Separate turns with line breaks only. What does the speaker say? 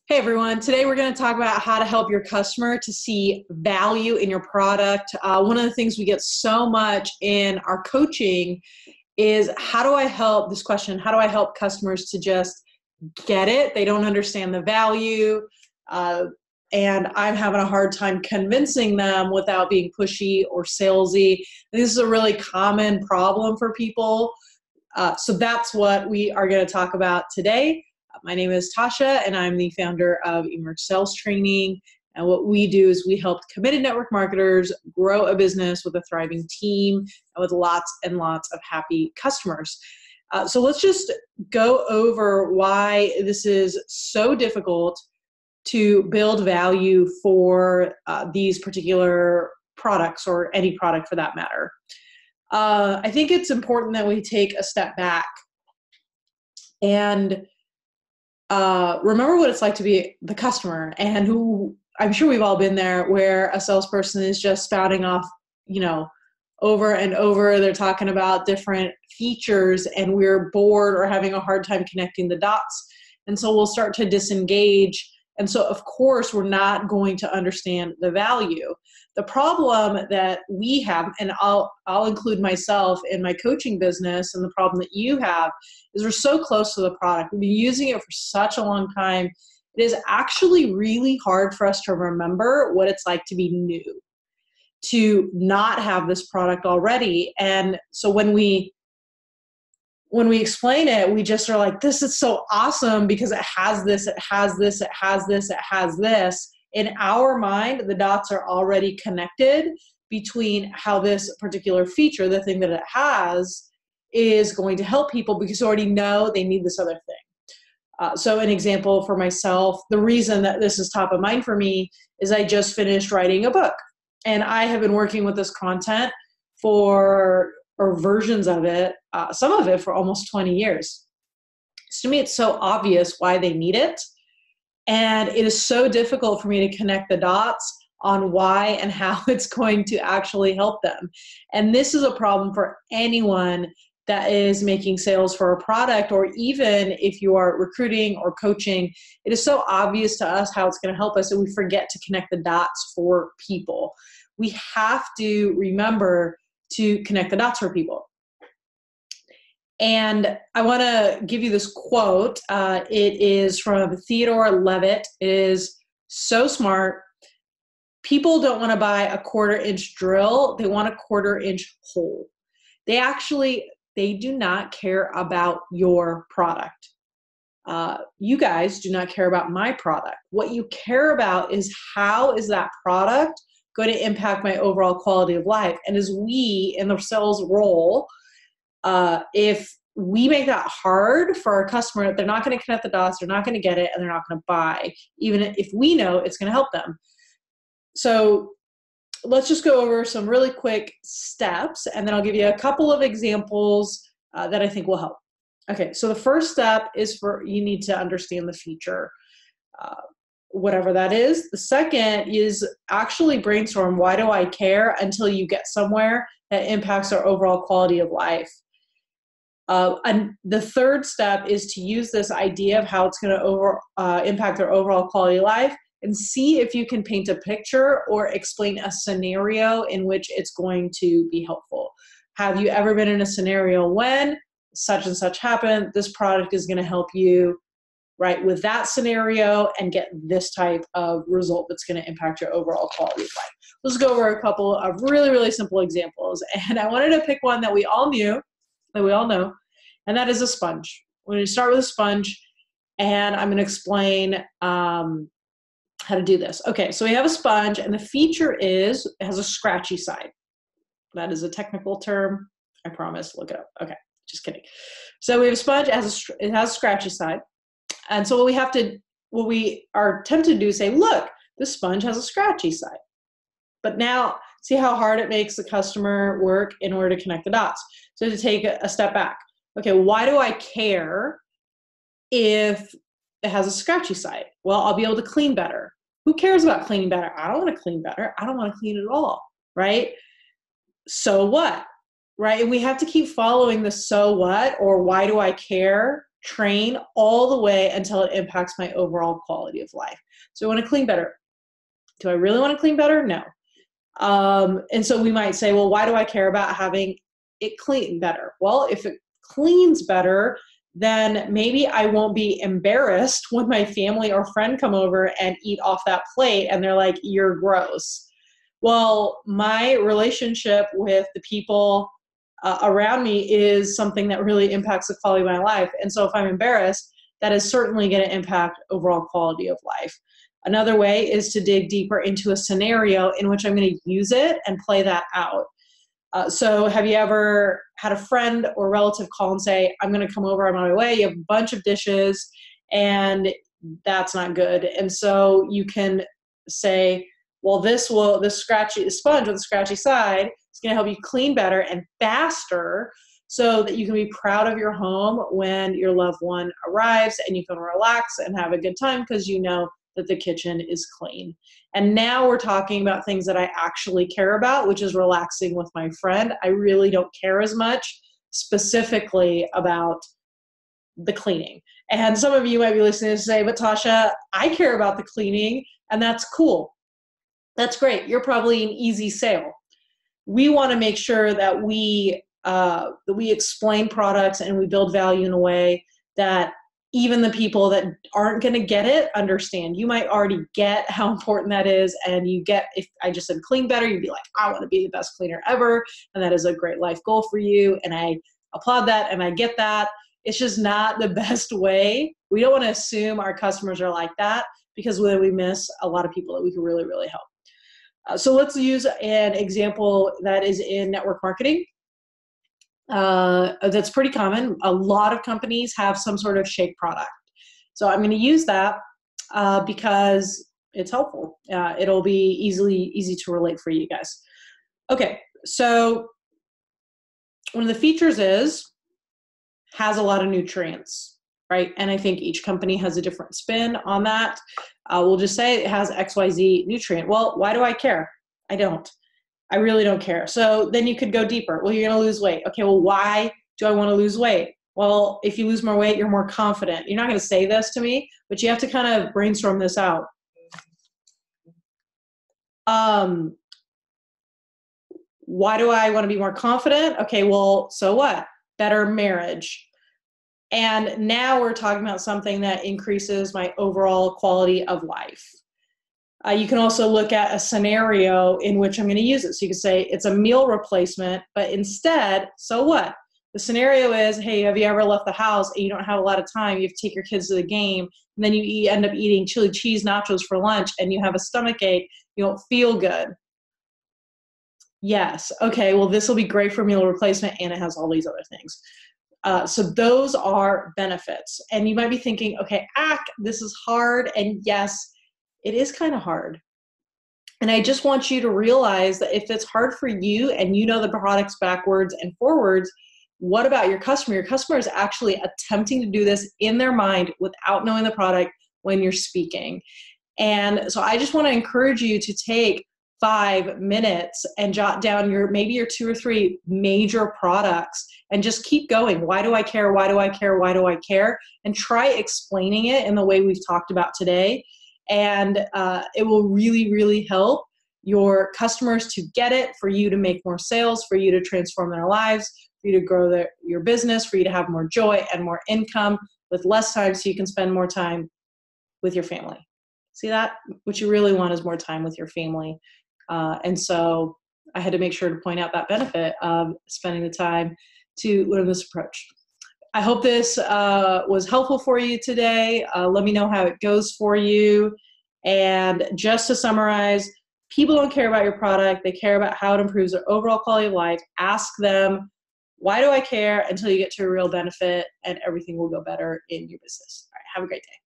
Hey everyone, today we're going to talk about how to help your customer to see value in your product. One of the things we get so much in our coaching is how do I help customers to just get it? They don't understand the value, and I'm having a hard time convincing them without being pushy or salesy. And this is a really common problem for people. So that's what we are going to talk about today. My name is Tasha, and I'm the founder of Emerge Sales Training. And what we do is we help committed network marketers grow a business with a thriving team and with lots and lots of happy customers. So let's just go over why this is so difficult to build value for these particular products, or any product for that matter. I think it's important that we take a step back and remember what it's like to be the customer, and who I'm sure we've all been there, where a salesperson is just spouting off, over and over. They're talking about different features and we're bored or having a hard time connecting the dots. And so we'll start to disengage. And so of course we're not going to understand the value. The problem that we have, and I'll include myself in my coaching business, and the problem that you have is we're so close to the product. We've been using it for such a long time. It is actually really hard for us to remember what it's like to be new, to not have this product already. And so when we explain it, we just are like, this is so awesome because it has this, it has this, it has this, it has this. In our mind, the dots are already connected between how this particular feature, the thing that it has, is going to help people, because you already know they need this other thing. So an example for myself, the reason that this is top of mind for me is I just finished writing a book, and I have been working with this content or versions of it, some of it for almost 20 years. So to me, it's so obvious why they need it. And it is so difficult for me to connect the dots on why and how it's going to actually help them. And this is a problem for anyone that is making sales for a product, or even if you are recruiting or coaching. It is so obvious to us how it's going to help us, and we forget to connect the dots for people. We have to remember to connect the dots for people. And I want to give you this quote. It is from Theodore Levitt. It is so smart. People don't want to buy a 1/4 inch drill. They want a 1/4 inch hole. They do not care about your product. You guys do not care about my product. What you care about is, how is that product going to impact my overall quality of life? And as we in the sales role, if we make that hard for our customer, they're not going to connect the dots, they're not going to get it, and they're not going to buy, even if we know it's going to help them. So let's just go over some really quick steps, and then I'll give you a couple of examples that I think will help. Okay, so the first step is you need to understand the feature, whatever that is. The second is actually brainstorm, why do I care, until you get somewhere that impacts our overall quality of life. And the third step is to use this idea of how it's going to impact their overall quality of life, and see if you can paint a picture or explain a scenario in which it's going to be helpful. Have you ever been in a scenario when such and such happened? This product is going to help you, right, with that scenario, and get this type of result that's going to impact your overall quality of life. Let's go over a couple of really, really simple examples. And I wanted to pick one that we all know, and that is a sponge. We're going to start with a sponge, and I'm going to explain how to do this. Okay, so we have a sponge, and the feature is it has a scratchy side. That is a technical term. I promise. Look it up. Okay, just kidding. So we have a sponge. It has a scratchy side, and so what we are tempted to do is say, look, this sponge has a scratchy side. But now, see how hard it makes the customer work in order to connect the dots. So to take a step back. Okay, why do I care if it has a scratchy side? Well, I'll be able to clean better. Who cares about cleaning better? I don't want to clean better. I don't want to clean at all, right? So what, right? And we have to keep following the so what, or why do I care train all the way until it impacts my overall quality of life. So I want to clean better. Do I really want to clean better? No. And so we might say, well, why do I care about having it clean better? Well, if it cleans better, then maybe I won't be embarrassed when my family or friend come over and eat off that plate and they're like, you're gross. Well, my relationship with the people around me is something that really impacts the quality of my life. And so if I'm embarrassed, that is certainly going to impact overall quality of life. Another way is to dig deeper into a scenario in which I'm going to use it and play that out. So have you ever had a friend or relative call and say, I'm going to come over, I'm on my way, you have a bunch of dishes, and that's not good. And so you can say, well, this scratchy sponge with a scratchy side is going to help you clean better and faster so that you can be proud of your home when your loved one arrives, and you can relax and have a good time because you know that the kitchen is clean. And now we're talking about things that I actually care about, which is relaxing with my friend. I really don't care as much specifically about the cleaning. And some of you might be listening and say, but Tasha, I care about the cleaning, and that's cool. That's great. You're probably an easy sale. We want to make sure that we explain products and we build value in a way that even the people that aren't going to get it understand. You might already get how important that is, and you get, if I just said clean better, you'd be like, I want to be the best cleaner ever, and that is a great life goal for you, and I applaud that, and I get that. It's just not the best way. We don't want to assume our customers are like that, because then we miss a lot of people that we can really, really help. So let's use an example that is in network marketing. That's pretty common. A lot of companies have some sort of shake product. So I'm going to use that because it's helpful. It'll be easy to relate for you guys. Okay, so one of the features has a lot of nutrients, right? And I think each company has a different spin on that. We'll just say it has XYZ nutrient. Well, why do I care? I don't. I really don't care. So then you could go deeper. Well, you're going to lose weight. Okay, well, why do I want to lose weight? Well, if you lose more weight, you're more confident. You're not going to say this to me, but you have to kind of brainstorm this out. Why do I want to be more confident? Okay, well, so what? Better marriage. And now we're talking about something that increases my overall quality of life. You can also look at a scenario in which I'm going to use it. So you can say it's a meal replacement, but instead, so what? The scenario is, hey, have you ever left the house and you don't have a lot of time? You have to take your kids to the game, and then you end up eating chili cheese nachos for lunch, and you have a stomach ache. You don't feel good. Yes. Okay, well, this will be great for meal replacement, and it has all these other things. So those are benefits. And you might be thinking, okay, this is hard. And yes, it is kind of hard. And I just want you to realize that if it's hard for you and you know the products backwards and forwards, what about your customer? Your customer is actually attempting to do this in their mind without knowing the product when you're speaking. And so I just want to encourage you to take 5 minutes and jot down maybe your 2 or 3 major products and just keep going. Why do I care? Why do I care? Why do I care? And try explaining it in the way we've talked about today. And it will really, really help your customers to get it, for you to make more sales, for you to transform their lives, for you to grow your business, for you to have more joy and more income with less time, so you can spend more time with your family. See that? What you really want is more time with your family. And so I had to make sure to point out that benefit of spending the time to learn this approach. I hope this was helpful for you today. Let me know how it goes for you. And just to summarize, people don't care about your product. They care about how it improves their overall quality of life. Ask them, why do I care, until you get to a real benefit, and everything will go better in your business. All right, have a great day.